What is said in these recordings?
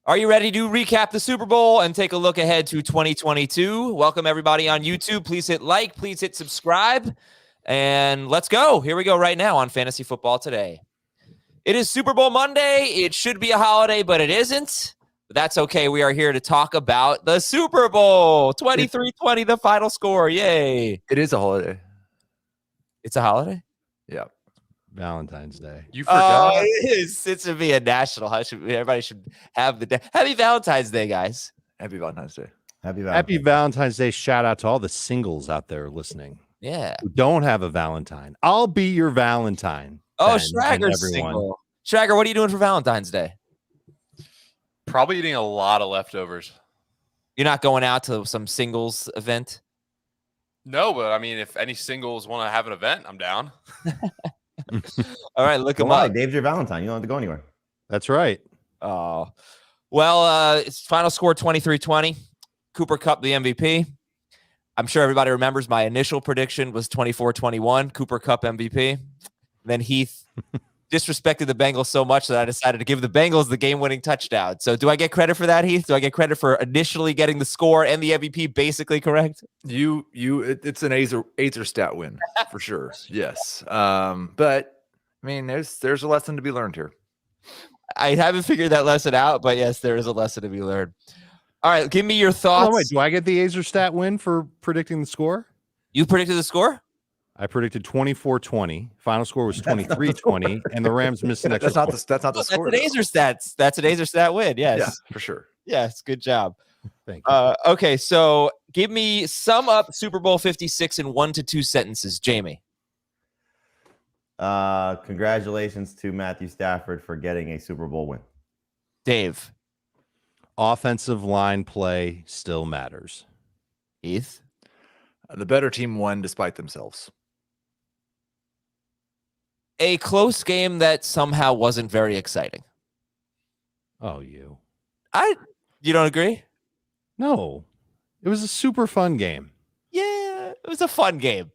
Are you ready to recap the Super Bowl and take a look ahead to 2022? Welcome, everybody on YouTube. Please hit like, please hit subscribe, and let's go. Here we go right now on Fantasy Football Today. It is Super Bowl Monday. It should be a holiday, but it isn't. But that's okay. We are here to talk about the Super Bowl. 23-20, the final score. Yay. It is a holiday. It's a holiday? Yeah. Valentine's Day. You forgot? Oh, it is. It should be a national. Everybody should have the day. Happy Valentine's Day, guys. Happy Valentine's Day. Happy Valentine's Day. Shout out to all the singles out there listening. Yeah. Who don't have a Valentine. I'll be your Valentine. Oh, Schrager's single. Schrager, what are you doing for Valentine's Day? Probably eating a lot of leftovers. You're not going out to some singles event? No, but I mean, if any singles want to have an event, I'm down. All right, look him up. Dave's your Valentine. You don't have to go anywhere. That's right. Oh, well, it's final score 23-20. Cooper Kupp, the MVP. I'm sure everybody remembers my initial prediction was 24-21, Cooper Kupp MVP. Then Heath disrespected the Bengals so much that I decided to give the Bengals the game-winning touchdown. So do I get credit for that, Heath? Do I get credit for initially getting the score and the MVP basically correct? It's an Azer stat win for sure. Yes. But I mean, there's a lesson to be learned here. I haven't figured that lesson out, but yes, there is a lesson to be learned. All right, give me your thoughts. Oh, wait, do I get the Azer stat win for predicting the score? You predicted the score? I predicted 24-20. Final score was 23-20, and the Rams missed an extra. That's not the score. That's an Azer stats. That's an Azer stat win. Yes. Yeah, for sure. Yes, good job. Thank you. Okay, so give me sum up Super Bowl 56 in 1 to 2 sentences, Jamie. Congratulations to Matthew Stafford for getting a Super Bowl win. Dave. Offensive line play still matters. Heath. The better team won despite themselves. A close game that somehow wasn't very exciting. Oh, you don't agree? No. It was a super fun game. Yeah, it was a fun game.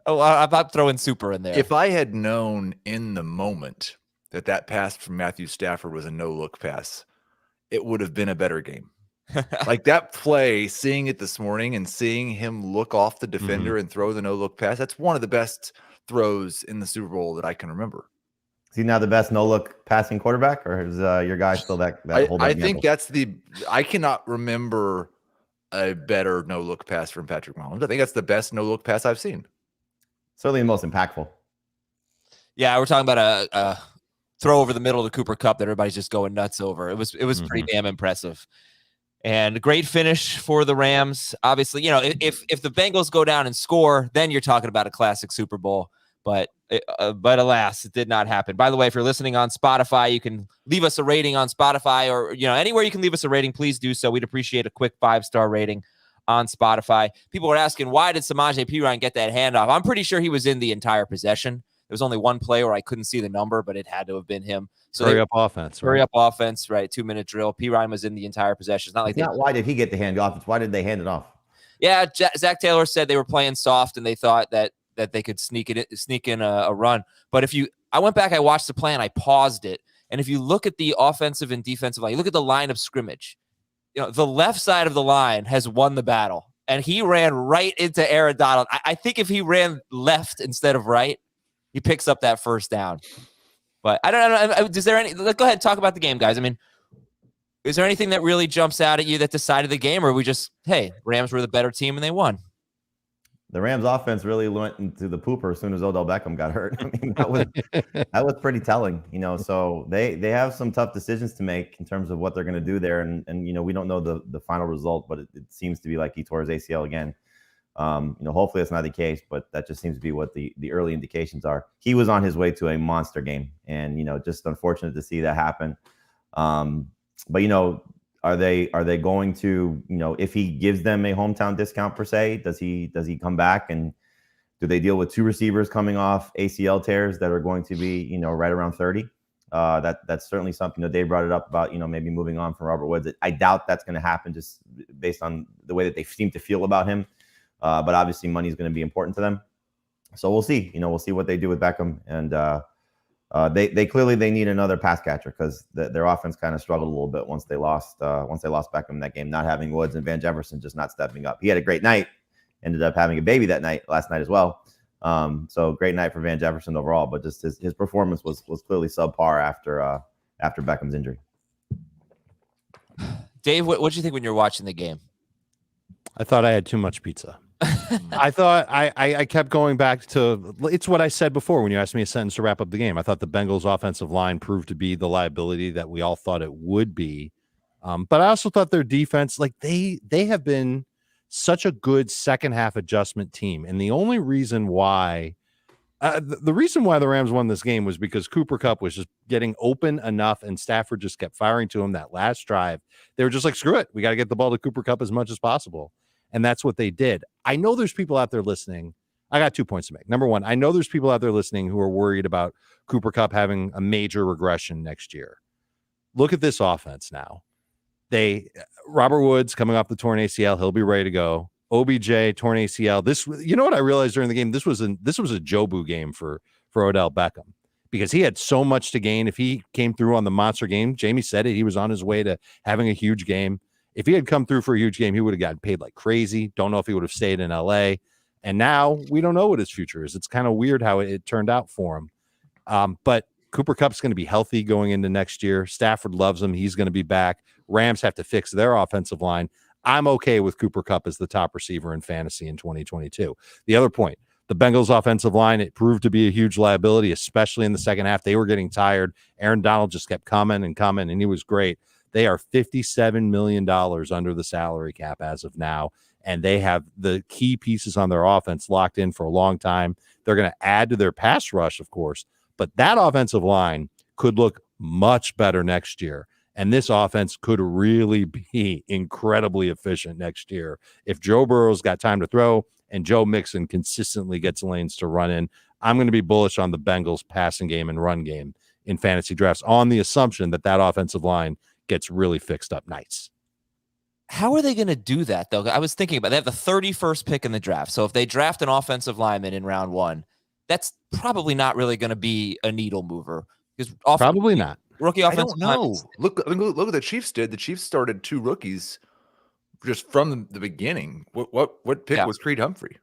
Oh, I'm not throwing super in there. If I had known in the moment that pass from Matthew Stafford was a no-look pass, it would have been a better game. Like that play, seeing it this morning and seeing him look off the defender and throw the no-look pass, that's one of the best throws in the Super Bowl that I can remember. Is he now the best no-look passing quarterback, or is your guy still that I think I cannot remember a better no-look pass from Patrick Mahomes. I think that's the best no-look pass I've seen. Certainly the most impactful. Yeah, we're talking about a throw over the middle of the Cooper Kupp that everybody's just going nuts over. It was pretty damn impressive. And a great finish for the Rams. Obviously, if the Bengals go down and score, then you're talking about a classic Super Bowl. But alas, it did not happen. By the way, if you're listening on Spotify, you can leave us a rating on Spotify or anywhere you can leave us a rating. Please do so. We'd appreciate a quick 5-star rating on Spotify. People were asking, why did Samaje Perine get that handoff? I'm pretty sure he was in the entire possession. There was only one play where I couldn't see the number, but it had to have been him. So hurry up offense, right? 2-minute drill. Perine was in the entire possession. It's not like why did he get the handoff? It's why did they hand it off? Yeah, Zach Taylor said they were playing soft and they thought that they could sneak in a run. But I went back, I watched the play and I paused it. And if you look at the offensive and defensive line, you look at the line of scrimmage. The left side of the line has won the battle, and he ran right into Aaron Donald. I think if he ran left instead of right, he picks up that first down. But I don't know. Is there any? Go ahead and talk about the game, guys. I mean, is there anything that really jumps out at you that decided the game, or are we just, hey, Rams were the better team and they won? The Rams offense really went into the pooper as soon as Odell Beckham got hurt. I mean, that was pretty telling, so they have some tough decisions to make in terms of what they're going to do there. And we don't know the final result, but it seems to be like he tore his ACL again. Hopefully that's not the case, but that just seems to be what the early indications are. He was on his way to a monster game, and just unfortunate to see that happen. But are they going to, if he gives them a hometown discount per se, does he come back, and do they deal with 2 receivers coming off ACL tears that are going to be, right around 30? That's certainly something. Dave brought it up about, maybe moving on from Robert Woods. I doubt that's going to happen just based on the way that they seem to feel about him. But obviously money is going to be important to them. So we'll see, we'll see what they do with Beckham. And they clearly need another pass catcher because their offense kind of struggled a little bit once they lost Beckham in that game, not having Woods and Van Jefferson just not stepping up. He had a great night, ended up having a baby last night as well. So great night for Van Jefferson overall, but just his performance was clearly subpar after Beckham's injury. Dave, what did you think when you were watching the game? I thought I had too much pizza. I thought I kept going back to, it's what I said before when you asked me a sentence to wrap up the game. I thought the Bengals offensive line proved to be the liability that we all thought it would be. But I also thought their defense, like they have been such a good second half adjustment team. And the only reason why the reason why the Rams won this game was because Cooper Kupp was just getting open enough and Stafford just kept firing to him that last drive. They were just like, screw it. We got to get the ball to Cooper Kupp as much as possible. And that's what they did. I know there's people out there listening. I got 2 points to make. Number one, I know there's people out there listening who are worried about Cooper Kupp having a major regression next year. Look at this offense now. Robert Woods coming off the torn ACL, he'll be ready to go. OBJ torn ACL. You know what I realized during the game? This was a Jobu game for Odell Beckham because he had so much to gain. If he came through on the monster game, Jamie said it, he was on his way to having a huge game. If he had come through for a huge game, he would have gotten paid like crazy. Don't know if he would have stayed in LA. And now we don't know what his future is. It's kind of weird how it turned out for him. But Cooper Kupp's going to be healthy going into next year. Stafford loves him. He's going to be back. Rams have to fix their offensive line. I'm okay with Cooper Kupp as the top receiver in fantasy in 2022. The other point, the Bengals offensive line, it proved to be a huge liability, especially in the second half. They were getting tired. Aaron Donald just kept coming, and he was great. They are $57 million under the salary cap as of now, and they have the key pieces on their offense locked in for a long time. They're going to add to their pass rush, of course, but that offensive line could look much better next year, and this offense could really be incredibly efficient next year. If Joe Burrow's got time to throw and Joe Mixon consistently gets lanes to run in, I'm going to be bullish on the Bengals passing game and run game in fantasy drafts on the assumption that offensive line gets really fixed up nice. How are they going to do that, though? I was thinking about they have the 31st pick in the draft. So if they draft an offensive lineman in round one, that's probably not really going to be a needle mover. Probably not. Rookie offensive lineman. Look what the Chiefs did. The Chiefs started 2 rookies just from the beginning. What pick was Creed Humphrey?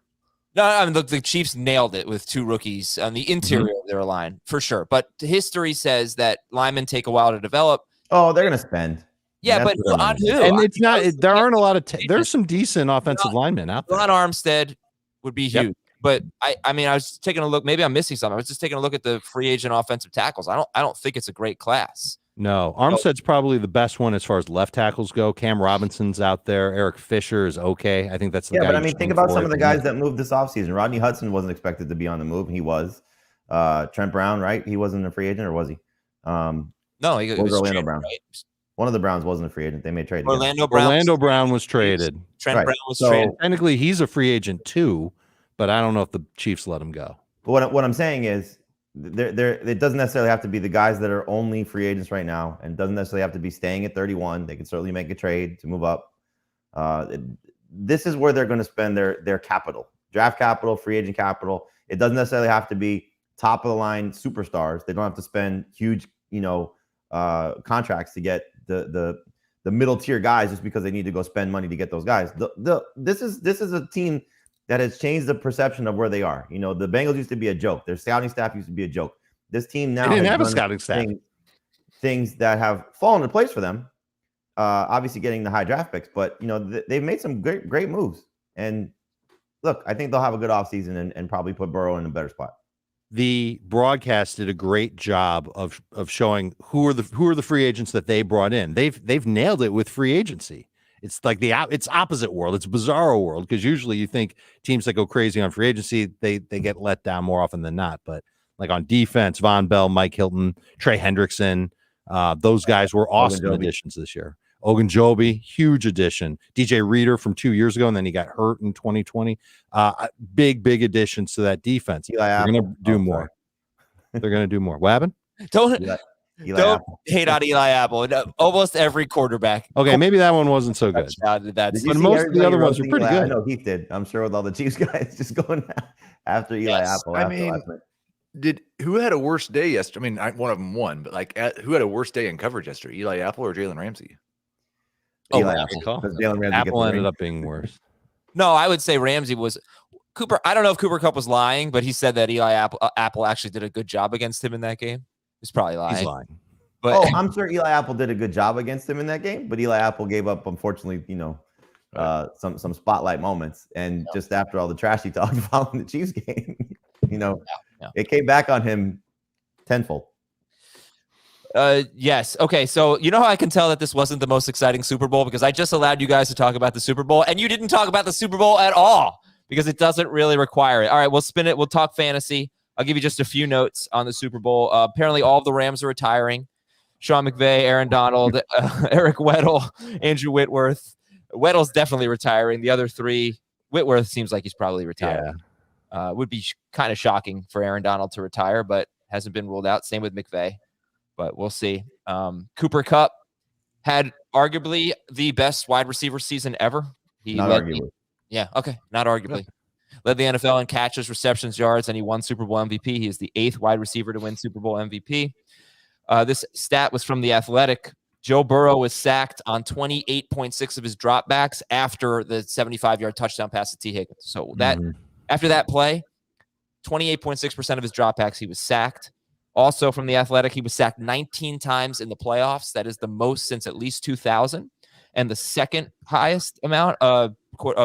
No, I mean, look, the Chiefs nailed it with 2 rookies on the interior of their line, for sure. But history says that linemen take a while to develop. Oh, they're going to spend. Yeah, but on who? And it's not. There aren't a lot of. There's some decent offensive linemen out there. Ron Armstead would be huge, but I mean, I was taking a look. Maybe I'm missing something. I was just taking a look at the free agent offensive tackles. I don't think it's a great class. No, Armstead's probably the best one as far as left tackles go. Cam Robinson's out there. Eric Fisher is okay. I think that's the guy. But I mean, think about some of the guys that moved this offseason. Rodney Hudson wasn't expected to be on the move, and he was. Trent Brown, right? He wasn't a free agent, or was he? No, he was Orlando Brown. Right? One of the Browns wasn't a free agent. They made trade. Orlando Brown was traded. Trent Brown was traded. Technically, he's a free agent too, but I don't know if the Chiefs let him go. But what I'm saying is, it doesn't necessarily have to be the guys that are only free agents right now, and doesn't necessarily have to be staying at 31. They can certainly make a trade to move up. This is where they're going to spend their capital, draft capital, free agent capital. It doesn't necessarily have to be top of the line superstars. They don't have to spend huge, contracts to get the middle tier guys just because they need to go spend money to get those guys. This is a team that has changed the perception of where they are. The Bengals used to be a joke. Their scouting staff used to be a joke. This team now didn't have a scouting staff. Things that have fallen into place for them. Obviously getting the high draft picks, but they've made some great moves. And look, I think they'll have a good offseason and probably put Burrow in a better spot. The broadcast did a great job of showing who are the free agents that they brought in. They've nailed it with free agency. It's like it's opposite world. It's bizarro world, because usually you think teams that go crazy on free agency, they get let down more often than not. But like on defense, Von Bell, Mike Hilton, Trey Hendrickson, those guys were awesome additions this year. Ogunjobi, huge addition. DJ Reader from 2 years ago, and then he got hurt in 2020. Big additions to that defense. They're going to do more. They're going to do more. What happened? Don't hate on Eli Apple. Almost every quarterback. Okay, maybe that one wasn't so good. But most of the other ones were pretty good. I know Heath did. I'm sure with all the Chiefs guys just going after Eli Apple. Who had a worse day yesterday? I mean, one of them won, but who had a worse day in coverage yesterday? Eli Apple or Jalen Ramsey? Eli Good Apple. call. Does Jalen Ramsey get Apple the ended ring? up being worse. No, I would say Ramsey was Cooper. I don't know if Cooper Kupp was lying, but he said that Eli Apple actually did a good job against him in that game. He's probably lying. He's lying. But I'm sure Eli Apple did a good job against him in that game, but Eli Apple gave up, unfortunately, some spotlight moments. And just after all the trash he talked about in the Chiefs game, it came back on him tenfold. Yes. Okay. So you know how I can tell that this wasn't the most exciting Super Bowl? Because I just allowed you guys to talk about the Super Bowl and you didn't talk about the Super Bowl at all because it doesn't really require it. All right, we'll spin it. We'll talk fantasy. I'll give you just a few notes on the Super Bowl. Apparently all of the Rams are retiring. Sean McVay, Aaron Donald, Eric Weddle, Andrew Whitworth. Weddle's definitely retiring. The other three, Whitworth seems like he's probably retired. Yeah. Would be kind of shocking for Aaron Donald to retire, but hasn't been ruled out. Same with McVay. But we'll see. Cooper Kupp had arguably the best wide receiver season ever. Not arguably. Not arguably. Led the NFL in catches, receptions, yards, and he won Super Bowl MVP. He is the 8th wide receiver to win Super Bowl MVP. This stat was from The Athletic. Joe Burrow was sacked on 28.6 of his dropbacks after the 75-yard touchdown pass to Tee Higgins. So after that play, 28.6% of his dropbacks, he was sacked. Also from The Athletic, he was sacked 19 times in the playoffs. That is the most since at least 2000. And the second highest amount of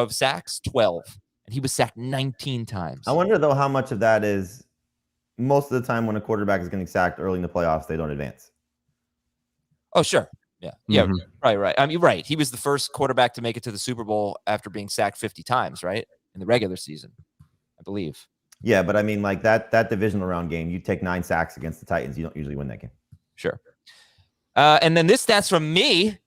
sacks, 12. And he was sacked 19 times. I wonder, though, how much of that is most of the time when a quarterback is getting sacked early in the playoffs, they don't advance. Oh, sure. Yeah. Right. I mean, right. He was the first quarterback to make it to the Super Bowl after being sacked 50 times, right? In the regular season, I believe. Yeah, but I mean, like that divisional round game, you take 9 sacks against the Titans, you don't usually win that game. Sure. And then this stat's from me.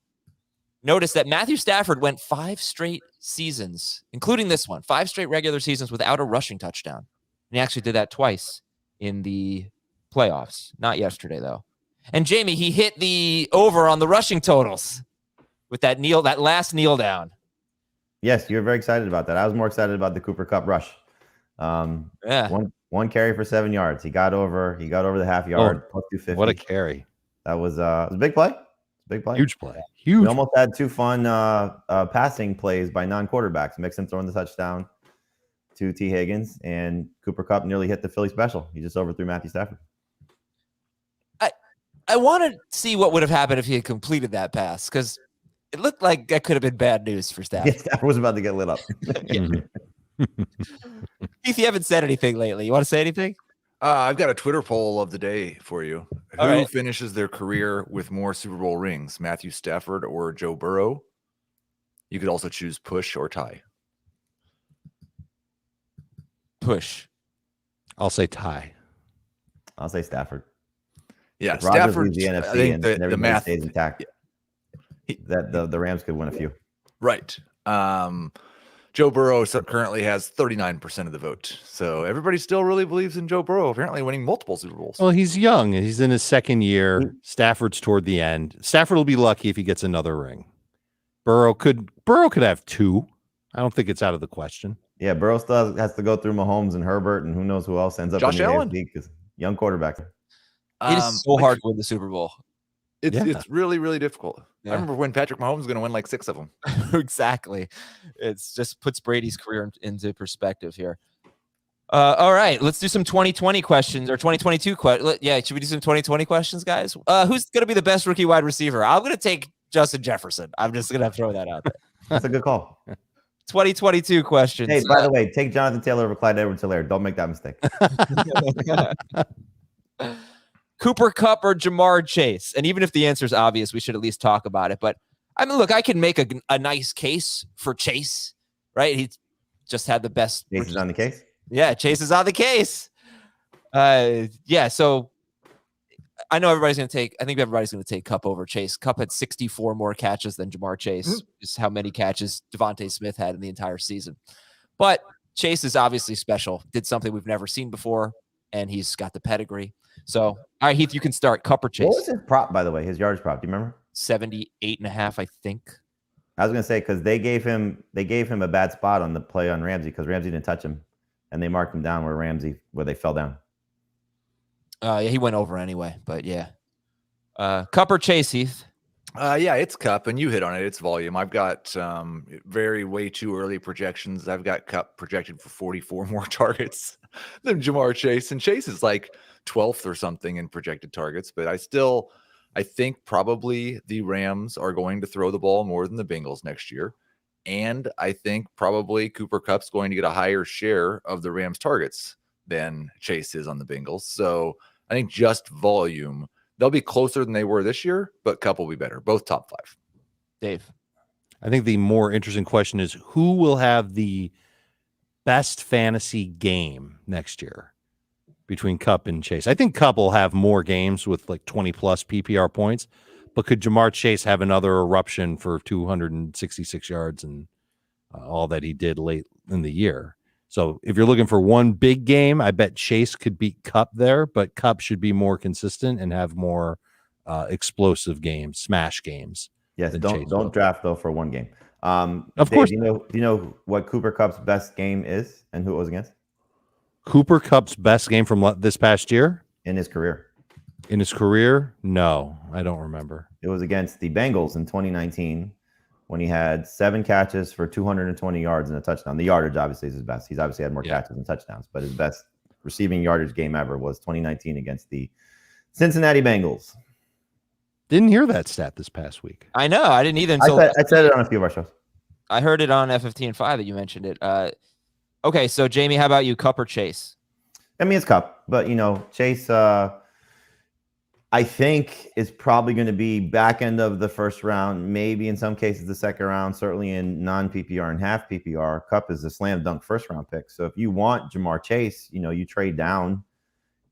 Notice that Matthew Stafford went 5 straight seasons, including this one, 5 straight regular seasons without a rushing touchdown. And he actually did that twice in the playoffs. Not yesterday, though. And Jamie, he hit the over on the rushing totals with that last kneel down. Yes, you're very excited about that. I was more excited about the Cooper Kupp rush. One carry for 7 yards. He got over the half yard, plus 250. What a carry. That was a big play. Big play. Huge play. Huge. We almost had 2 fun passing plays by non-quarterbacks. Mixon throwing the touchdown to Tee Higgins, and Cooper Kupp nearly hit the Philly special. He just overthrew Matthew Stafford. I want to see what would have happened if he had completed that pass, because it looked like that could have been bad news for Stafford. Yeah, Stafford was about to get lit up. Keith, you haven't said anything lately. You want to say anything? I've got a Twitter poll of the day for you. All Who right. finishes their career with more Super Bowl rings, Matthew Stafford or Joe Burrow? You could also choose push or tie. Push. I'll say tie. I'll say Stafford. Yeah, If Rodgers Stafford. leaves the NFC I think and the everybody math stays intact. That the Rams could win a few. Right. Joe Burrow currently has 39% of the vote. So everybody still really believes in Joe Burrow, apparently winning multiple Super Bowls. Well, he's young. He's in his second year. Stafford's toward the end. Stafford will be lucky if he gets another ring. Burrow could have 2. I don't think it's out of the question. Yeah, Burrow still has to go through Mahomes and Herbert and who knows who else ends up Josh in the Allen. AFC because young quarterbacks. It is so hard to win the Super Bowl. It's really, really difficult. Yeah. I remember when Patrick Mahomes was going to win like 6 of them. Exactly. It's just puts Brady's career into perspective here. All right, let's do some 2020 questions or 2022 questions. Yeah, should we do some 2020 questions, guys? Who's going to be the best rookie wide receiver? I'm going to take Justin Jefferson. I'm just going to throw that out there. That's a good call. 2022 questions. Hey, by the way, take Jonathan Taylor over Clyde Edwards-Helaire. Don't make that mistake. Cooper Kupp or Jamar Chase? And even if the answer is obvious, we should at least talk about it. But I mean, look, I can make a nice case for Chase, right? He's just had the best. Chase is on the case. Yeah, Chase is on the case. So I know everybody's going to take. I think everybody's going to take Kupp over Chase. Kupp had 64 more catches than Jamar Chase. Is how many catches Devontae Smith had in the entire season. But Chase is obviously special. Did something we've never seen before, and he's got the pedigree. So, all right, Heath, you can start. Kupp or Chase? What was his prop, by the way? His yards prop. Do you remember? 78.5, I think. I was going to say because they gave him a bad spot on the play on Ramsey because Ramsey didn't touch him, and they marked him down where they fell down. Yeah, he went over anyway, but yeah. Kupp or Chase, Heath? Yeah, it's Kupp, and you hit on it. It's volume. I've got way too early projections. I've got Kupp projected for 44 more targets than Jamar Chase, and Chase is like 12th or something in projected targets. But I think probably the Rams are going to throw the ball more than the Bengals next year, and I think probably Cooper Kupp's going to get a higher share of the Rams' targets than Chase is on the Bengals. So I think just volume. They'll be closer than they were this year, but Kupp will be better. Both top 5. Dave? I think the more interesting question is who will have the best fantasy game next year between Kupp and Chase. I think Kupp will have more games with like 20 plus PPR points, but could Jamar Chase have another eruption for 266 yards and all that he did late in the year? So if you're looking for one big game, I bet Chase could beat Kupp there, but Kupp should be more consistent and have more explosive games, smash games. Yes, don't draft though for one game. Of Dave, course. do you know what Cooper Kupp's best game is and who it was against? Cooper Kupp's best game from this past year? In his career. In his career? No, I don't remember. It was against the Bengals in 2019 when he had 7 catches for 220 yards and a touchdown. The yardage obviously is his best. He's obviously had more catches and touchdowns, but his best receiving yardage game ever was 2019 against the Cincinnati Bengals. Didn't hear that stat this past week. I know. I didn't either. Until I said it on a few of our shows. I heard it on F15 and 5 that you mentioned it. Okay, so Jamie, how about you, Kupp or Chase? I mean, it's Kupp, but Chase, I think is probably going to be back end of the first round, maybe in some cases the second round, certainly in non-PPR and half PPR. Kupp is a slam dunk first round pick. So if you want Jamar Chase, you trade down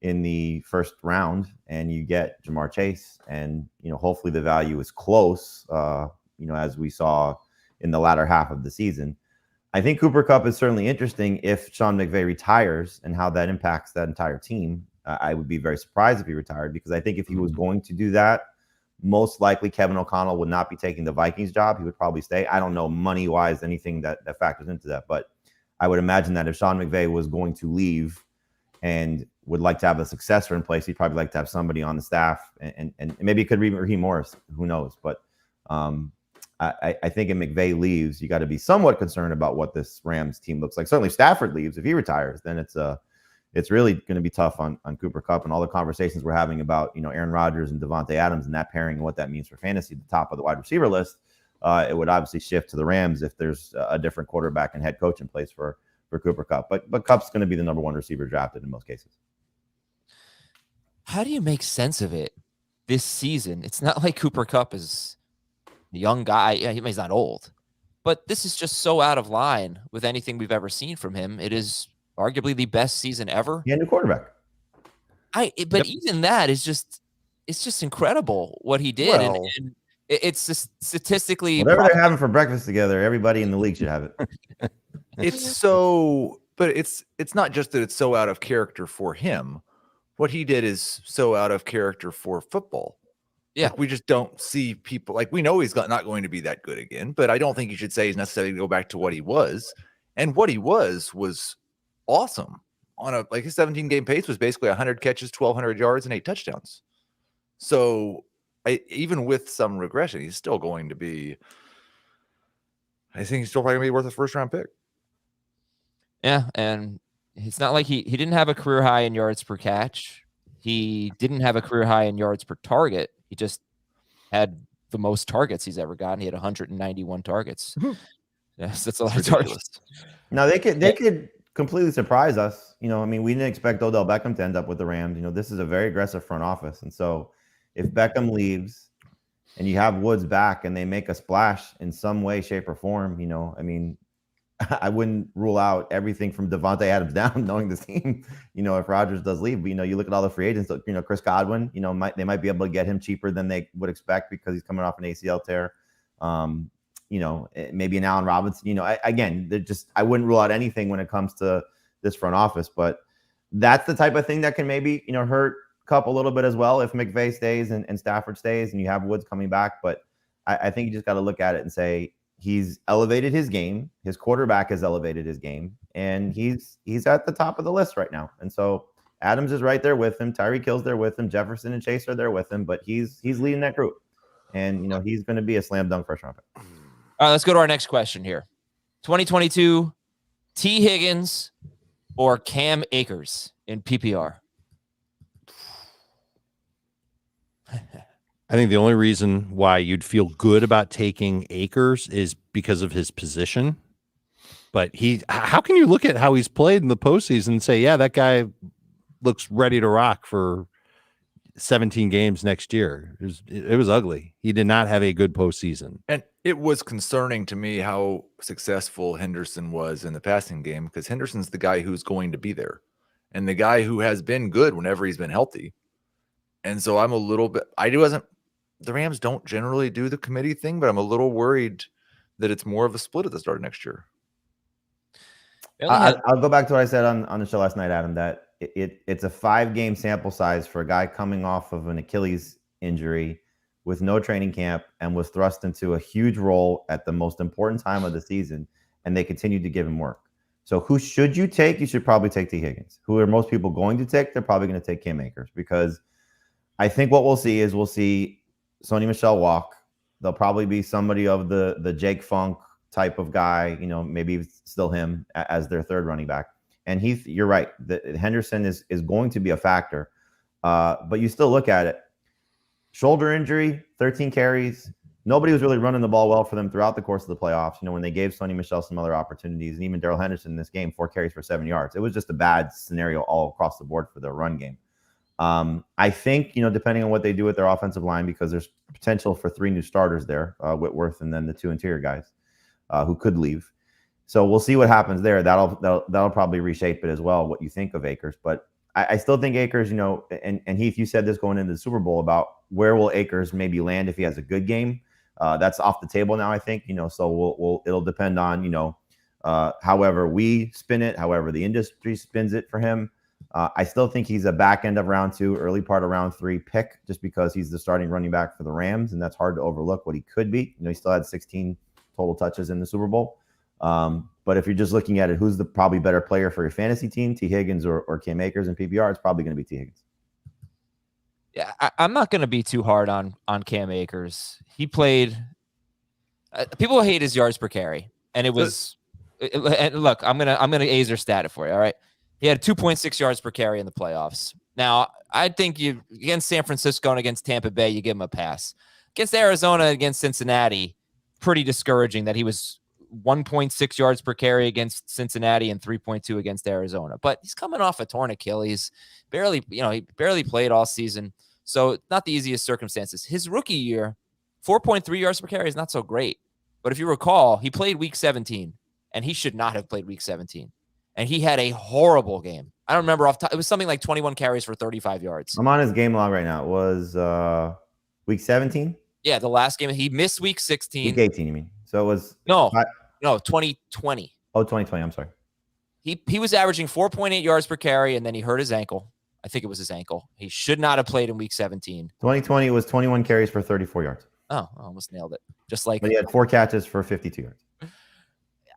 in the first round and you get Jamar Chase, and hopefully the value is close, as we saw in the latter half of the season. I think Cooper Kupp is certainly interesting if Sean McVay retires and how that impacts that entire team. I would be very surprised if he retired, because I think if he was going to do that, most likely Kevin O'Connell would not be taking the Vikings job. He would probably stay. I don't know money-wise anything that factors into that, but I would imagine that if Sean McVay was going to leave and would like to have a successor in place, he'd probably like to have somebody on the staff, and maybe it could be Raheem Morris. Who knows? But I think if McVay leaves, you got to be somewhat concerned about what this Rams team looks like. Certainly, if Stafford leaves, if he retires, then it's really going to be tough on Cooper Kupp, and all the conversations we're having about Aaron Rodgers and Devontae Adams and that pairing and what that means for fantasy, the top of the wide receiver list. It would obviously shift to the Rams if there's a different quarterback and head coach in place for Cooper Kupp. But Kupp's going to be the number 1 receiver drafted in most cases. How do you make sense of it this season? It's not like Cooper Kupp is a young guy. Yeah, he's not old, but this is just so out of line with anything we've ever seen from him. It is arguably the best season ever. Yeah, new quarterback. Even that is just incredible what he did. Well, and it's just statistically whatever they're having for breakfast together, everybody in the league should have it. But it's not just that it's so out of character for him. What he did is so out of character for football. Yeah. We just don't see people, we know he's not going to be that good again, but I don't think you should say he's necessarily going to go back to what he was. And what he was awesome. On his 17 game pace was basically 100 catches, 1,200 yards, and 8 touchdowns. So even with some regression, he's still going to be, I think he's still probably going to be worth a first round pick. Yeah. And it's not like he didn't have a career high in yards per catch. He didn't have a career high in yards per target. He just had the most targets he's ever gotten. He had 191 targets. Yes, that's a lot of targets. Now they could completely surprise us. We didn't expect Odell Beckham to end up with the Rams. This is a very aggressive front office. And so if Beckham leaves and you have Woods back and they make a splash in some way, shape, or form, I wouldn't rule out everything from Devontae Adams down, knowing the team, if Rodgers does leave. But, you look at all the free agents, Chris Godwin, they might be able to get him cheaper than they would expect because he's coming off an ACL tear. Maybe an Allen Robinson, I wouldn't rule out anything when it comes to this front office, but that's the type of thing that can maybe, hurt Kupp a little bit as well if McVay stays and Stafford stays and you have Woods coming back. But I think you just got to look at it and say, he's elevated his game. His quarterback has elevated his game, and he's at the top of the list right now. And so Adams is right there with him. Tyreek Hill's there with him. Jefferson and Chase are there with him, but he's leading that group. And, you know, he's going to be a slam dunk first round pick. All right, let's go to our next question here. 2022, Tee Higgins or Cam Akers in PPR? I think the only reason why you'd feel good about taking Akers is because of his position. But how can you look at how he's played in the postseason and say, yeah, that guy looks ready to rock for 17 games next year? It was ugly. He did not have a good postseason. And it was concerning to me how successful Henderson was in the passing game, because Henderson's the guy who's going to be there and the guy who has been good whenever he's been healthy. And so I'm a little bit, the Rams don't generally do the committee thing, but I'm a little worried that it's more of a split at the start of next year. I'll go back to what I said on the show last night, Adam, that it's a 5-game sample size for a guy coming off of an Achilles injury with no training camp and was thrust into a huge role at the most important time of the season, and they continued to give him work. So who should you take? You should probably take Tee Higgins. Who are most people going to take? They're probably going to take Cam Akers, because I think what we'll see Sony Michel walk. There'll probably be somebody of the Jake Funk type of guy, you know, maybe still him as their third running back. And you're right. Henderson is going to be a factor. But you still look at it. Shoulder injury, 13 carries. Nobody was really running the ball well for them throughout the course of the playoffs. You know, when they gave Sony Michel some other opportunities, and even Darrell Henderson in this game, 4 carries for 7 yards. It was just a bad scenario all across the board for their run game. I think, you know, depending on what they do with their offensive line, because there's potential for 3 new starters there, Whitworth and then the 2 interior guys who could leave. So we'll see what happens there. That'll probably reshape it as well, what you think of Akers. But I still think Akers, you know, and Heath, you said this going into the Super Bowl about where will Akers maybe land if he has a good game. That's off the table now, I think, you know, so it'll depend on, you know, however we spin it, however the industry spins it for him. I still think he's a back end of round 2, early part of round 3 pick, just because he's the starting running back for the Rams, and that's hard to overlook what he could be. You know, he still had 16 total touches in the Super Bowl. But if you're just looking at it, who's the probably better player for your fantasy team, Tee Higgins or Cam Akers in PPR? It's probably going to be Tee Higgins. Yeah, I'm not going to be too hard on Cam Akers. He played. People hate his yards per carry, and it was. And look, I'm gonna Azer stat it for you. All right, he had 2.6 yards per carry in the playoffs. Now, I think you against San Francisco and against Tampa Bay, you give him a pass. Against Arizona, against Cincinnati, pretty discouraging that he was 1.6 yards per carry against Cincinnati and 3.2 against Arizona. But he's coming off a torn Achilles. He barely played all season. So not the easiest circumstances. His rookie year, 4.3 yards per carry is not so great. But if you recall, he played week 17, and he should not have played week 17. And he had a horrible game. I don't remember off top. It was something like 21 carries for 35 yards. I'm on his game log right now. It was week 17? Yeah, the last game. He missed week 16. Week 18, you mean? So it was... No, 2020. Oh, 2020. I'm sorry. He was averaging 4.8 yards per carry, and then he hurt his ankle. I think it was his ankle. He should not have played in week 17. 2020 was 21 carries for 34 yards. Oh, I almost nailed it. But he had 4 catches for 52 yards.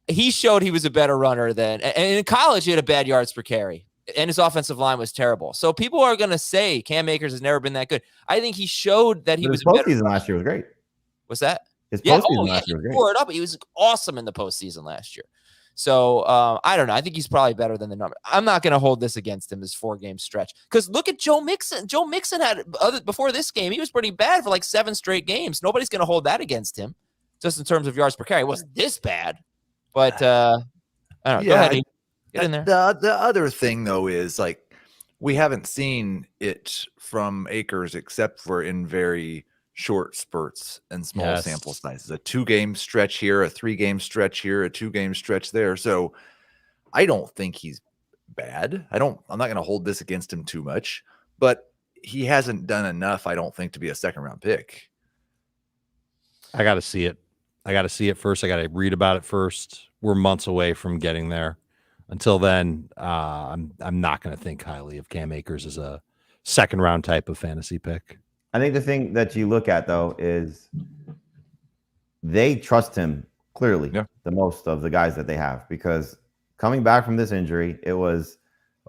He showed he was a better runner and in college he had a bad yards per carry, and his offensive line was terrible. So people are going to say Cam Akers has never been that good. I think he showed that he was better. His postseason last year was great. What's that? His postseason last year was great. He tore it up. He was awesome in the postseason last year. So I don't know. I think he's probably better than the number. I'm not going to hold this against him, this 4-game stretch. Because look at Joe Mixon. Joe Mixon before this game, he was pretty bad for like 7 straight games. Nobody's going to hold that against him, just in terms of yards per carry. It wasn't this bad. But I don't know. Go ahead. Get in there. The other thing, though, is like we haven't seen it from Akers except for in very short spurts and small sample sizes. A 2-game stretch here, a 3-game stretch here, a 2-game stretch there. So I don't think he's bad. I'm not going to hold this against him too much, but he hasn't done enough, I don't think, to be a 2nd-round pick. I got to see it. I got to see it first. I got to read about it first. We're months away from getting there. Until then, I'm not going to think highly of Cam Akers as a 2nd-round type of fantasy pick. I think the thing that you look at, though, is they trust him clearly the most of the guys that they have, because coming back from this injury, it was,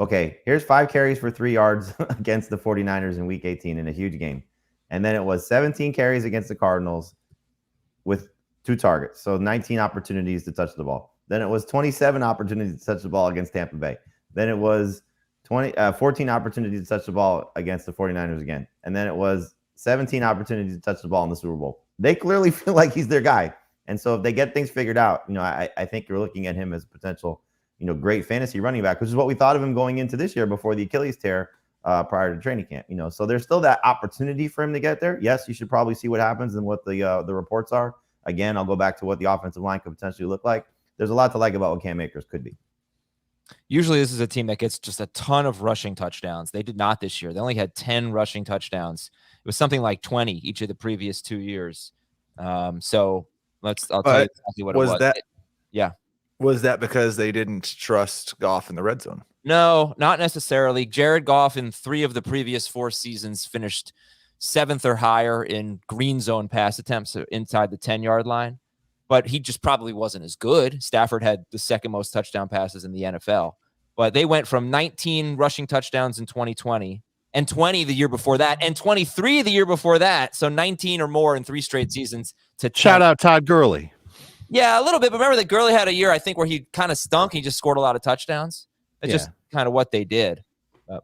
Okay, here's 5 carries for 3 yards against the 49ers in week 18 in a huge game. And then it was 17 carries against the Cardinals with 2 targets. So 19 opportunities to touch the ball. Then it was 27 opportunities to touch the ball against Tampa Bay. Then it was 14 opportunities to touch the ball against the 49ers again. And then it was 17 opportunities to touch the ball in the Super Bowl. They clearly feel like he's their guy. And so if they get things figured out, I think you're looking at him as potential, great fantasy running back, which is what we thought of him going into this year before the Achilles tear prior to training camp. So there's still that opportunity for him to get there. Yes, you should probably see what happens and what the reports are. Again, I'll go back to what the offensive line could potentially look like. There's a lot to like about what Cam Akers could be. Usually this is a team that gets just a ton of rushing touchdowns. They did not this year. They only had 10 rushing touchdowns. It was something like 20 each of the previous 2 years. So I'll tell you exactly what it was. Yeah. Was that because they didn't trust Goff in the red zone? No, not necessarily. Jared Goff in 3 of the previous 4 seasons finished 7th or higher in green zone pass attempts inside the 10-yard line, but he just probably wasn't as good. Stafford had the second most touchdown passes in the NFL, but they went from 19 rushing touchdowns in 2020 and 20 the year before that and 23 the year before that. So 19 or more in 3 straight seasons to 10. Shout out Todd Gurley. Yeah, a little bit. But remember that Gurley had a year, I think, where he kind of stunk. He just scored a lot of touchdowns. That's just kind of what they did.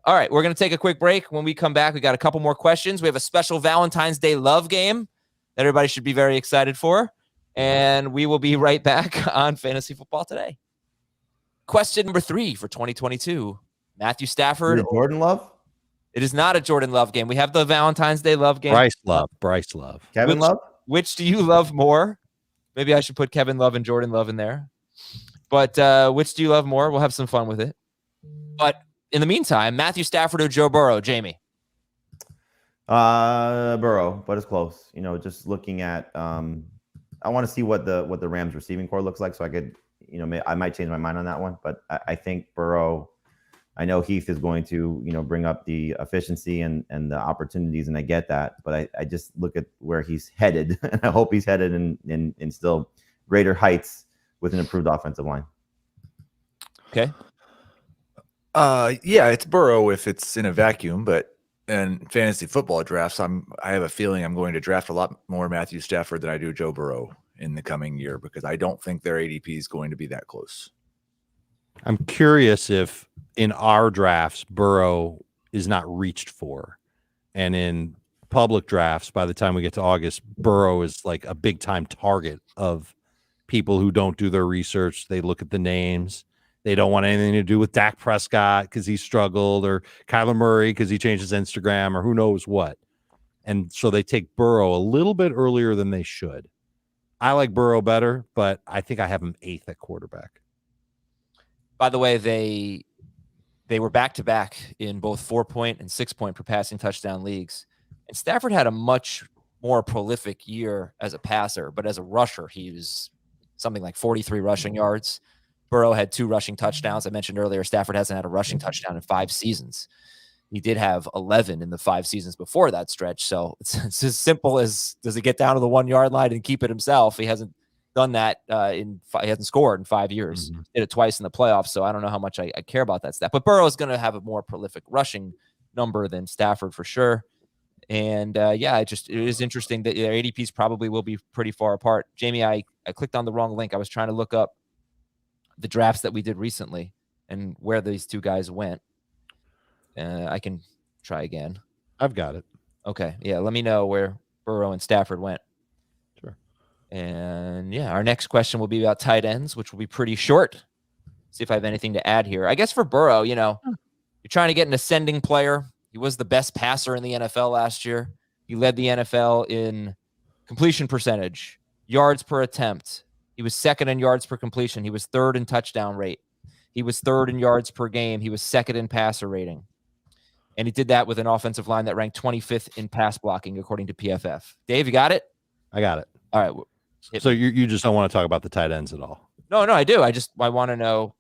All right, we're going to take a quick break. When we come back, we got a couple more questions. We have a special Valentine's Day love game that everybody should be very excited for. And we will be right back on Fantasy Football Today. Question number 3 for 2022. Matthew Stafford. Jordan Love? It is not a Jordan Love game. We have the Valentine's Day love game. Bryce Love. Kevin Love? Which do you love more? Maybe I should put Kevin Love and Jordan Love in there. But which do you love more? We'll have some fun with it. But in the meantime, Matthew Stafford or Joe Burrow, Jamie? Burrow, but it's close. Just looking at I want to see what the Rams receiving core looks like, so I could, I might change my mind on that one. But I think Burrow. I know Heath is going to, bring up the efficiency and the opportunities, and I get that. But I just look at where he's headed, and I hope he's headed in still greater heights with an improved offensive line. Okay. Yeah, it's Burrow if it's in a vacuum, but in fantasy football drafts, I have a feeling I'm going to draft a lot more Matthew Stafford than I do Joe Burrow in the coming year because I don't think their ADP is going to be that close. I'm curious if in our drafts, Burrow is not reached for. And in public drafts, by the time we get to August, Burrow is like a big time target of people who don't do their research. They look at the names. They don't want anything to do with Dak Prescott because he struggled, or Kyler Murray because he changed his Instagram, or who knows what. And so they take Burrow a little bit earlier than they should. I like Burrow better, but I think I have him 8th at quarterback. By the way, they were back-to-back in both 4-point and 6-point per passing touchdown leagues. And Stafford had a much more prolific year as a passer, but as a rusher, he was something like 43 rushing yards. Burrow had 2 rushing touchdowns. I mentioned earlier, Stafford hasn't had a rushing touchdown in 5 seasons. He did have 11 in the 5 seasons before that stretch. So it's as simple as, does he get down to the 1-yard line and keep it himself? He hasn't done that he hasn't scored in 5 years. Mm-hmm. Did it twice in the playoffs, so I don't know how much I care about that stat. But Burrow is going to have a more prolific rushing number than Stafford for sure. And it is interesting that their ADPs probably will be pretty far apart. Jamie, I clicked on the wrong link. I was trying to look up the drafts that we did recently and where these 2 guys went. I can try again. I've got it. Okay. Yeah. Let me know where Burrow and Stafford went. Sure. And our next question will be about tight ends, which will be pretty short. See if I have anything to add here. I guess for Burrow, you're trying to get an ascending player. He was the best passer in the NFL last year. He led the NFL in completion percentage, yards per attempt. He was 2nd in yards per completion. He was 3rd in touchdown rate. He was 3rd in yards per game. He was 2nd in passer rating. And he did that with an offensive line that ranked 25th in pass blocking, according to PFF. Dave, you got it? I got it. All right. So you just don't want to talk about the tight ends at all? No, I do. I want to know.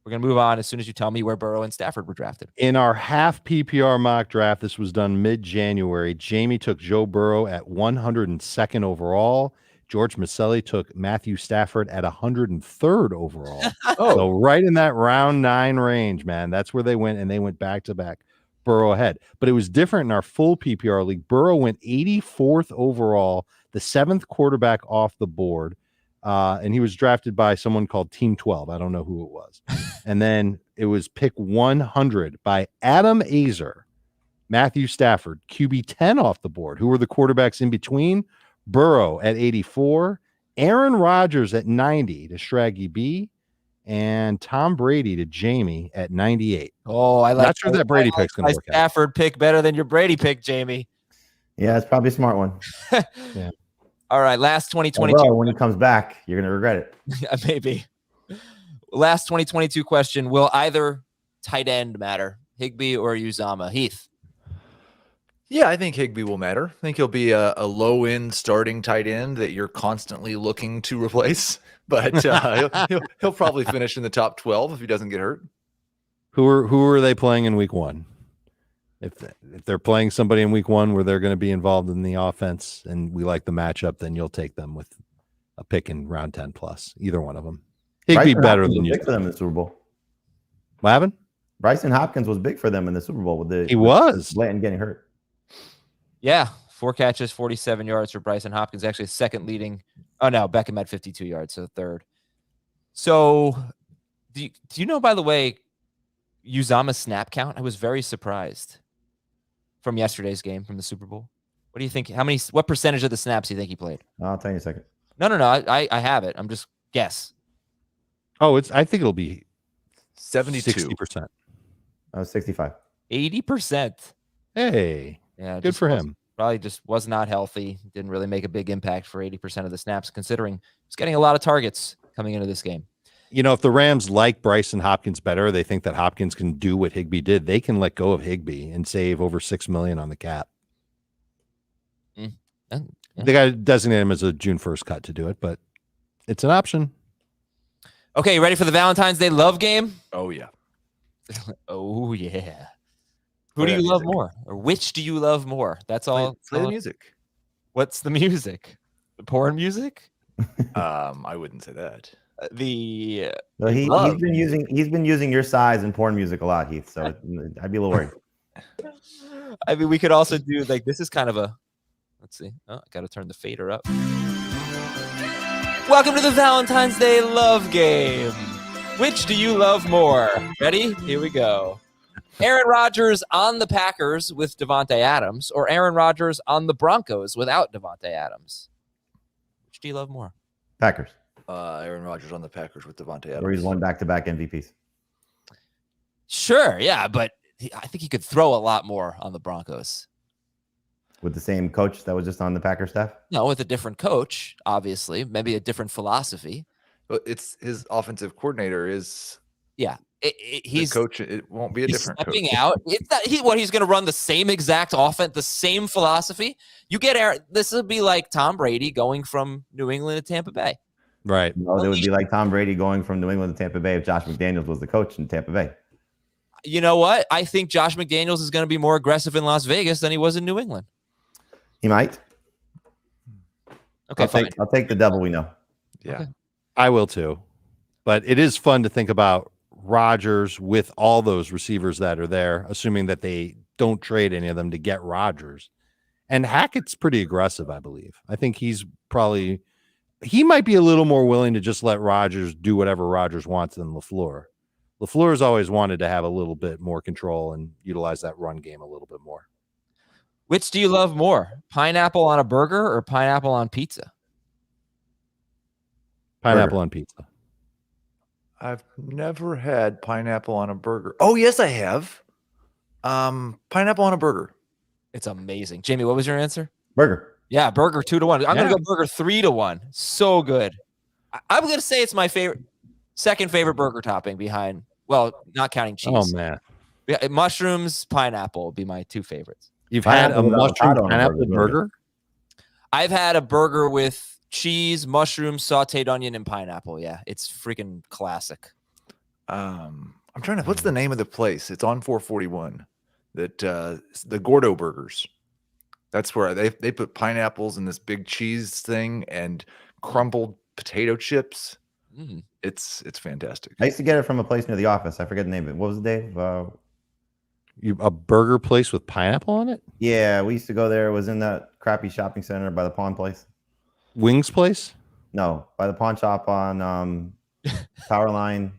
We're going to move on as soon as you tell me where Burrow and Stafford were drafted. In our half PPR mock draft, this was done mid-January. Jamie took Joe Burrow at 102nd overall. George Maselli took Matthew Stafford at 103rd overall. Oh, So right in that round 9 range, man. That's where they went, and they went back to back. Burrow ahead. But it was different in our full PPR league. Burrow went 84th overall, the 7th quarterback off the board. And he was drafted by someone called Team 12. I don't know who it was. And then it was pick 100 by Adam Azer, Matthew Stafford, QB 10 off the board. Who were the quarterbacks in between? Burrow at 84, Aaron Rodgers at 90 to Shraggy B, and Tom Brady to Jamie at 98. Oh, I like. Not sure that Brady pick's going to work out. Stafford pick better than your Brady pick, Jamie. Yeah, it's probably a smart one. Yeah. All right, last 2022. Although, when he comes back, you're going to regret it. Maybe. Last 2022 question. Will either tight end matter, Higbee or Uzama? Heath. yeah, I think Higbee will matter. I think he'll be a low-end starting tight end that you're constantly looking to replace. But he'll probably finish in the top 12 if he doesn't get hurt. Who are they playing in week 1? If they're playing somebody in week 1 where they're going to be involved in the offense and we like the matchup, then you'll take them with a pick in round 10 plus. Either one of them. Higbee better than you. Big for them in the Super Bowl. What happened? Bryson Hopkins was big for them in the Super Bowl with He was. Blanton getting hurt. Yeah, 4 catches, 47 yards for Bryson Hopkins. Actually, second leading. Oh no, Beckham had 52 yards, so third. So, do you know, by the way, Uzama's snap count? I was very surprised from yesterday's game from the Super Bowl. What do you think? What percentage of the snaps do you think he played? I'll tell you in a second. No. I have it. I'm just guess. Oh, I think it'll be 72. 60%. 65. 80%. Hey, Yeah, good for him. Probably just was not healthy. Didn't really make a big impact for 80% of the snaps, considering he's getting a lot of targets coming into this game. You know, if the Rams like Bryson Hopkins better, they think that Hopkins can do what Higbee did. They can let go of Higbee and save over $6 million on the cap. Yeah. They got to designate him as a June 1st cut to do it, but it's an option. Okay, you ready for the Valentine's Day love game? Oh, yeah. Oh, yeah. Who do you love more? Or which do you love more? That's all. Play the music. What's the music? The porn music? I wouldn't say that. Well, he's been using your size in porn music a lot, Heath. So I'd be a little worried. I mean, we could also do like this is kind of a. Let's see. Oh, I got to turn the fader up. Welcome to the Valentine's Day love game. Which do you love more? Ready? Here we go. Aaron Rodgers on the Packers with Devontae Adams, or Aaron Rodgers on the Broncos without Devontae Adams? Which do you love more? Packers. Aaron Rodgers on the Packers with Devontae Adams. Where he's won back-to-back MVPs. Sure, yeah, but I think he could throw a lot more on the Broncos. With the same coach that was just on the Packers staff? No, with a different coach, obviously. Maybe a different philosophy. But it's his offensive coordinator is. Yeah. He's the coach. It won't be a different stepping coach. out. It's not, he's going to run the same exact offense, the same philosophy. You get Aaron. This would be like Tom Brady going from New England to Tampa Bay. Right. No, it would be like Tom Brady going from New England to Tampa Bay if Josh McDaniels was the coach in Tampa Bay. You know what? I think Josh McDaniels is going to be more aggressive in Las Vegas than he was in New England. He might. Okay, I'll take the devil we know. Yeah. Okay. I will too. But it is fun to think about Rodgers with all those receivers that are there, assuming that they don't trade any of them to get Rodgers. And Hackett's pretty aggressive, I believe. I think he might be a little more willing to just let Rodgers do whatever Rodgers wants than LaFleur. LaFleur's always wanted to have a little bit more control and utilize that run game a little bit more. Which do you love more? Pineapple on a burger or pineapple on pizza? Pineapple on pizza. I've never had pineapple on a burger. Oh, yes, I have. Pineapple on a burger. It's amazing. Jamie, what was your answer? Burger. Yeah, burger 2-1. I'm going to go burger 3-1. So good. I'm going to say it's my second favorite burger topping behind, well, not counting cheese. Oh, man. Yeah, mushrooms, pineapple would be my two favorites. You've had a mushroom pineapple burger? I've had a burger with cheese, mushrooms, sauteed onion, and pineapple. Yeah, it's freaking classic. I'm trying to. What's the name of the place? It's on 441. That the Gordo Burgers. That's where they put pineapples in this big cheese thing and crumbled potato chips. Mm. It's fantastic. I used to get it from a place near the office. I forget the name of it. What was it, Dave? A burger place with pineapple on it? Yeah, we used to go there. It was in that crappy shopping center by the pawn place. Wings place? No, by the pawn shop on Powerline.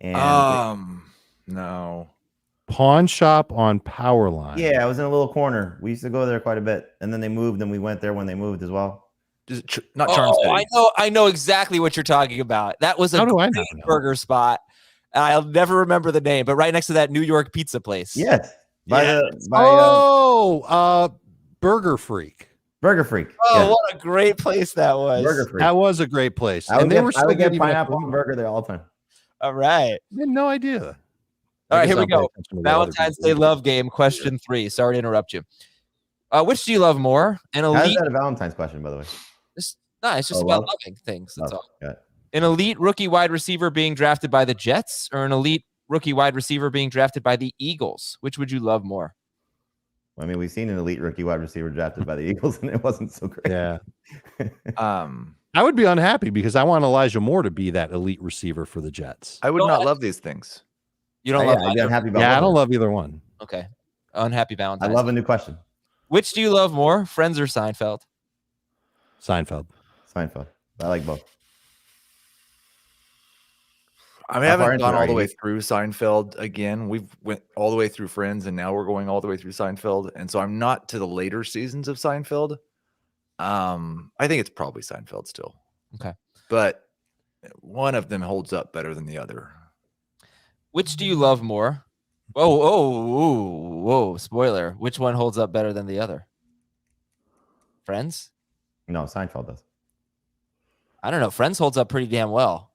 And no. Pawn shop on Powerline. Yeah, it was in a little corner. We used to go there quite a bit, and then they moved, and we went there when they moved as well. Not Charm City. I know exactly what you're talking about. That was a great burger spot. I'll never remember the name, but right next to that New York pizza place. Yes. Burger Freak. Burger Freak. Oh, yeah. what a great place that was. Burger Freak. That was a great place. I would get pineapple on burger there all the time. All right. I had no idea. All right, here we go. Valentine's Day love game, question 3. Sorry to interrupt you. Which do you love more? An elite. How is that a Valentine's question, by the way? It's just about loving things. That's all. Yeah. An elite rookie wide receiver being drafted by the Jets, or an elite rookie wide receiver being drafted by the Eagles? Which would you love more? I mean, we've seen an elite rookie wide receiver drafted by the Eagles, and it wasn't so great. Yeah. I would be unhappy because I want Elijah Moore to be that elite receiver for the Jets. I would not love these things. You don't love I'd be unhappy about I don't love either one. Okay. Unhappy Valentine's. I love a new question. Which do you love more, Friends or Seinfeld? Seinfeld. Seinfeld. I like both. I haven't gone all the way through Seinfeld again. We've went all the way through Friends, and now we're going all the way through Seinfeld. And so I'm not to the later seasons of Seinfeld. I think it's probably Seinfeld still. Okay. But one of them holds up better than the other. Which do you love more? Whoa. Spoiler. Which one holds up better than the other? Friends? No, Seinfeld does. I don't know. Friends holds up pretty damn well.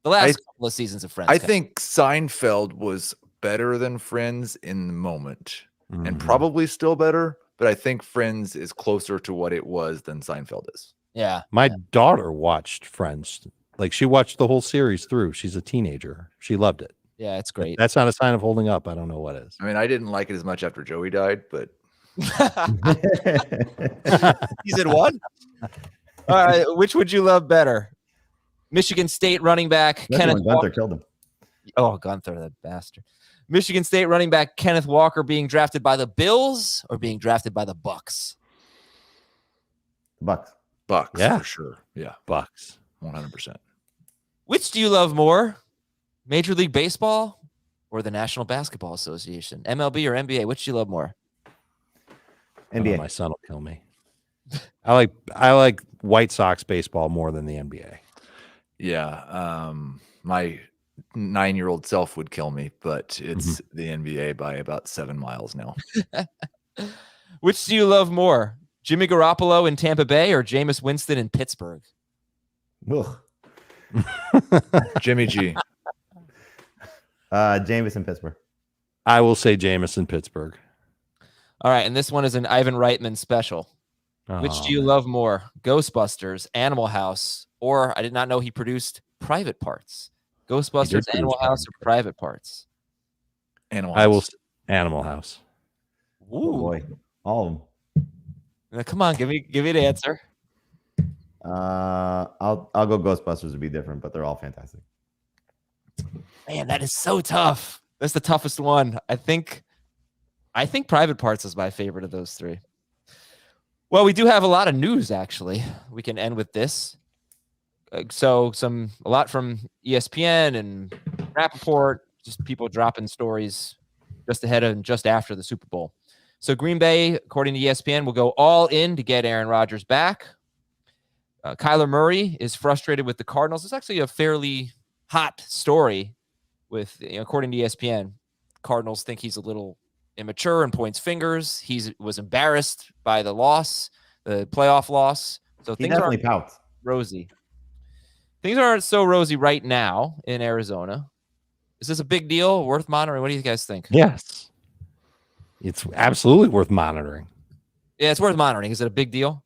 The last couple of seasons of Friends. I think Seinfeld was better than Friends in the moment, and probably still better. But I think Friends is closer to what it was than Seinfeld is. Yeah. My daughter watched Friends. Like, she watched the whole series through. She's a teenager. She loved it. Yeah, it's great. If that's not a sign of holding up. I don't know what is. I mean, I didn't like it as much after Joey died, but Season 1? All right. Which would you love better? Michigan State running back Kenneth Walker killed him. Oh, Gunther, that bastard. Michigan State running back Kenneth Walker being drafted by the Bills or being drafted by the Bucks? Bucks. Yeah. For sure. Yeah. Bucks. 100%. Which do you love more? Major League Baseball or the National Basketball Association? MLB or NBA? Which do you love more? NBA. My son will kill me. I like White Sox baseball more than the NBA. Yeah. My 9-year-old self would kill me, but it's the NBA by about 7 miles now. Which do you love more? Jimmy Garoppolo in Tampa Bay or Jameis Winston in Pittsburgh? Ugh. Jimmy G. Jameis in Pittsburgh. I will say Jameis in Pittsburgh. All right, and this one is an Ivan Reitman special. Which do you love more? Ghostbusters, Animal House, or I did not know he produced Private Parts. Ghostbusters, Animal House, or Private Parts? Animal House. I will Animal House. Ooh. Oh boy. All of them. Now, come on, give me an answer. I'll go Ghostbusters to be different, but they're all fantastic. Man, that is so tough. That's the toughest one. I think Private Parts is my favorite of those three. Well, we do have a lot of news, actually. We can end with this. So a lot from ESPN and Rappaport, just people dropping stories just ahead of and just after the Super Bowl. So Green Bay, according to ESPN, will go all in to get Aaron Rodgers back. Kyler Murray is frustrated with the Cardinals. It's actually a fairly hot story with, according to ESPN, Cardinals think he's a little immature and points fingers. He was embarrassed by the loss, the playoff loss. So He things definitely aren't pouts. rosy. Things aren't so rosy right now in Arizona. Is this a big deal? Worth monitoring? What do you guys think? Yes. It's absolutely worth monitoring. Yeah, it's worth monitoring. Is it a big deal?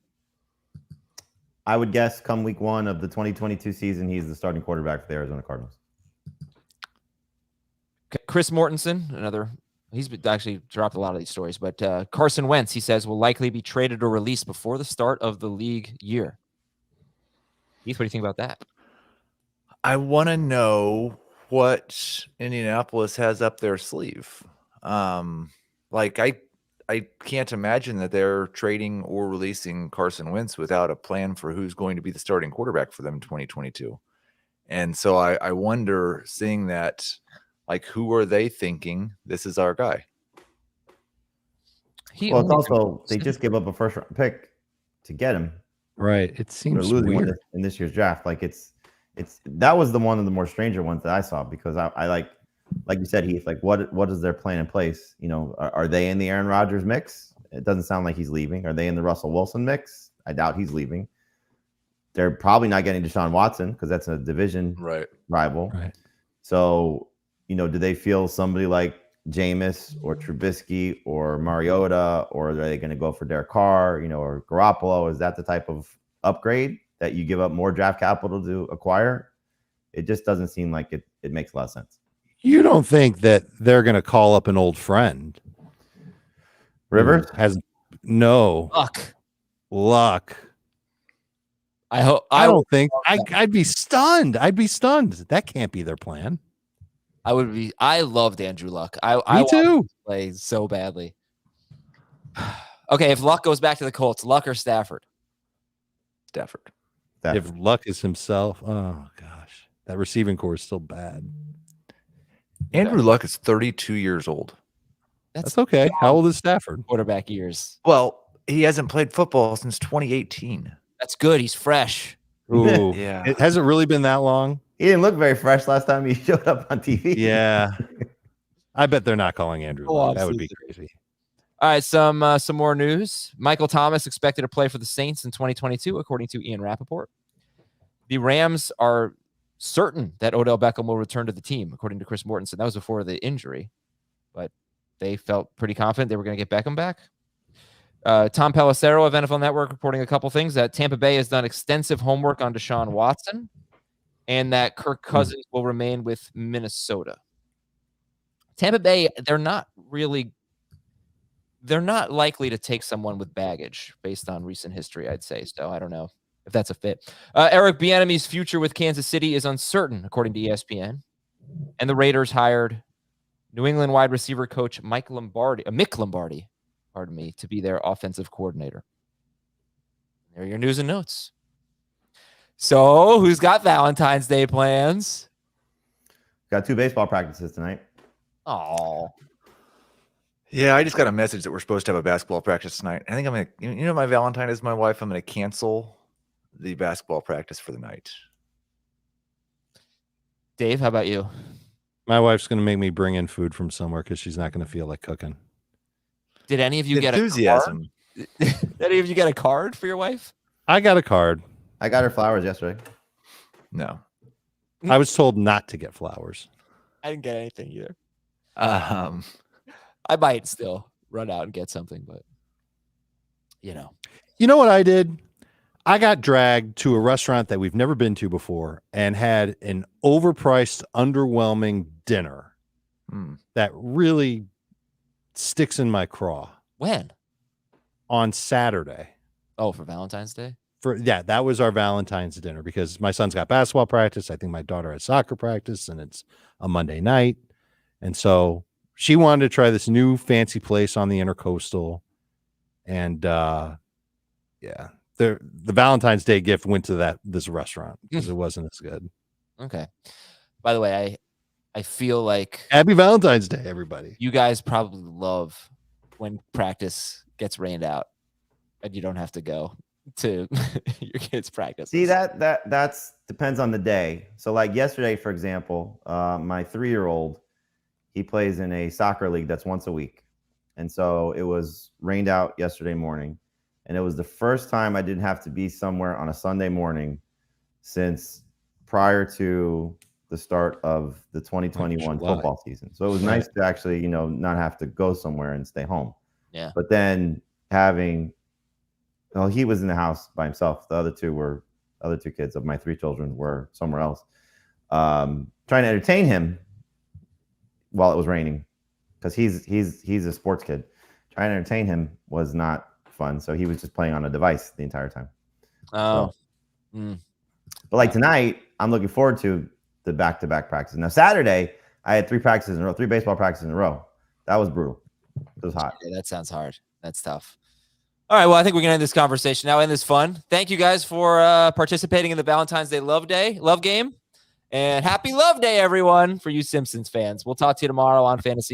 I would guess come week 1 of the 2022 season, he's the starting quarterback for the Arizona Cardinals. Chris Mortensen, another He's actually dropped a lot of these stories, but Carson Wentz, he says, will likely be traded or released before the start of the league year. Heath, what do you think about that? I want to know what Indianapolis has up their sleeve. Like I can't imagine that they're trading or releasing Carson Wentz without a plan for who's going to be the starting quarterback for them in 2022. And so I wonder, seeing that, like, who are they thinking this is our guy? Well, it's also they just gave up a first round pick to get him. Right. It seems They're losing weird in this year's draft. Like that was the one of the more stranger ones that I saw, because I like you said, Heath, like what is their plan in place? You know, are they in the Aaron Rodgers mix? It doesn't sound like he's leaving. Are they in the Russell Wilson mix? I doubt he's leaving. They're probably not getting Deshaun Watson because that's a division rival. Right. So, you know, do they feel somebody like Jameis or Trubisky or Mariota, or are they going to go for Derek Carr, you know, or Garoppolo? Is that the type of upgrade that you give up more draft capital to acquire? It just doesn't seem like it makes a lot of sense. You don't think that they're going to call up an old friend? Rivers has no luck. I hope. I don't think. I'd be stunned. That can't be their plan. I would be. I loved Andrew Luck. Me I too. Play so badly. Okay, if Luck goes back to the Colts, Luck or Stafford? Stafford. If Luck is himself, oh gosh, that receiving core is still bad. Andrew Luck is 32 years old. That's okay. How old is Stafford? Quarterback years. Well, he hasn't played football since 2018. That's good. He's fresh. Ooh, yeah. It hasn't really been that long. He didn't look very fresh last time he showed up on TV. Yeah. I bet they're not calling Andrew Luck. That would be crazy. All right, some more news. Michael Thomas expected to play for the Saints in 2022, according to Ian Rappaport. The Rams are certain that Odell Beckham will return to the team, according to Chris Mortensen. That was before the injury, but they felt pretty confident they were going to get Beckham back. Tom Pelissero of NFL Network reporting a couple things, that Tampa Bay has done extensive homework on Deshaun Watson and that Kirk Cousins will remain with Minnesota. Tampa Bay, they're not likely to take someone with baggage based on recent history, I'd say. So I don't know if that's a fit. Eric Bieniemy's future with Kansas City is uncertain, according to ESPN. And the Raiders hired New England wide receiver coach Mick Lombardi, to be their offensive coordinator. There are your news and notes. So, who's got Valentine's Day plans? Got 2 baseball practices tonight. Oh, yeah. I just got a message that we're supposed to have a basketball practice tonight. I think I'm gonna, my Valentine is my wife. I'm gonna cancel the basketball practice for the night. Dave, how about you? My wife's going to make me bring in food from somewhere because she's not going to feel like cooking. Did any of you get enthusiasm? Did any of you get a card for your wife? I got a card. I got her flowers yesterday. No. I was told not to get flowers. I didn't get anything either. I might still run out and get something, but you know. You know what I did? I got dragged to a restaurant that we've never been to before and had an overpriced, underwhelming dinner that really sticks in my craw. When? On Saturday. Oh, for Valentine's Day? That was our Valentine's dinner because my son's got basketball practice. I think my daughter has soccer practice, and it's a Monday night. And so she wanted to try this new fancy place on the Intercoastal. And the Valentine's Day gift went to this restaurant because it wasn't as good. Okay. By the way, I feel like Happy Valentine's Day, everybody. You guys probably love when practice gets rained out and you don't have to go to your kids' practice. See, that's depends on the day. So like yesterday, for example, my 3-year-old, he plays in a soccer league that's once a week. And so it was rained out yesterday morning. And it was the first time I didn't have to be somewhere on a Sunday morning since prior to the start of the 2021 football season. So it was nice to actually, not have to go somewhere and stay home. Yeah. But then he was in the house by himself. The other two kids of my 3 children were somewhere else, trying to entertain him while it was raining. because he's a sports kid. Trying to entertain him was not fun, so he was just playing on a device the entire time. Oh, But like tonight, I'm looking forward to the back-to-back practices. Now Saturday, I had 3 practices in a row, 3 baseball practices in a row. That was brutal. It was hot. yeah, that sounds hard. That's tough. All right, well, I think we can end this conversation now. End this fun. Thank you guys for participating in the Valentine's Day love game, and happy Love Day, everyone, for you Simpsons fans. We'll talk to you tomorrow on Fantasy